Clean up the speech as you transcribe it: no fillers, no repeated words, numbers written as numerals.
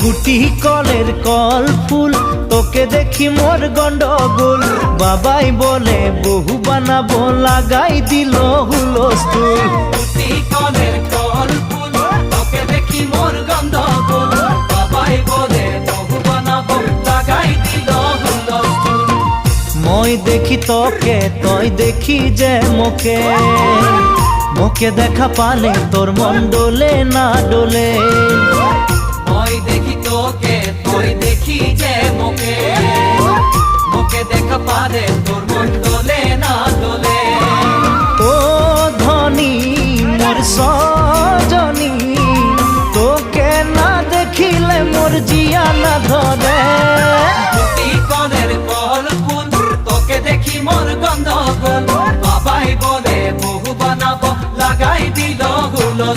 গুটি কলের কল ফুল তোকে দেখি মোর গন্ডগোল বাবাই বলে বহু বানাবো লাগাই দিল হুলস্থুল গুটি কলের কল ফুল তোকে দেখি মোর গন্ডগোল বাবাই বলে বহু বানাবো লাগাই দিল হুলস্থুল মই দেখি তোকে তই দেখি যে মোকে মোকে দেখা পালে তোর মন ডোলে না ডোলে মই দেখি তোকে তুই দেখি যে মোকে মোকে দেখা পারে তোর মন দোলে না দোলে ও ধনী মোর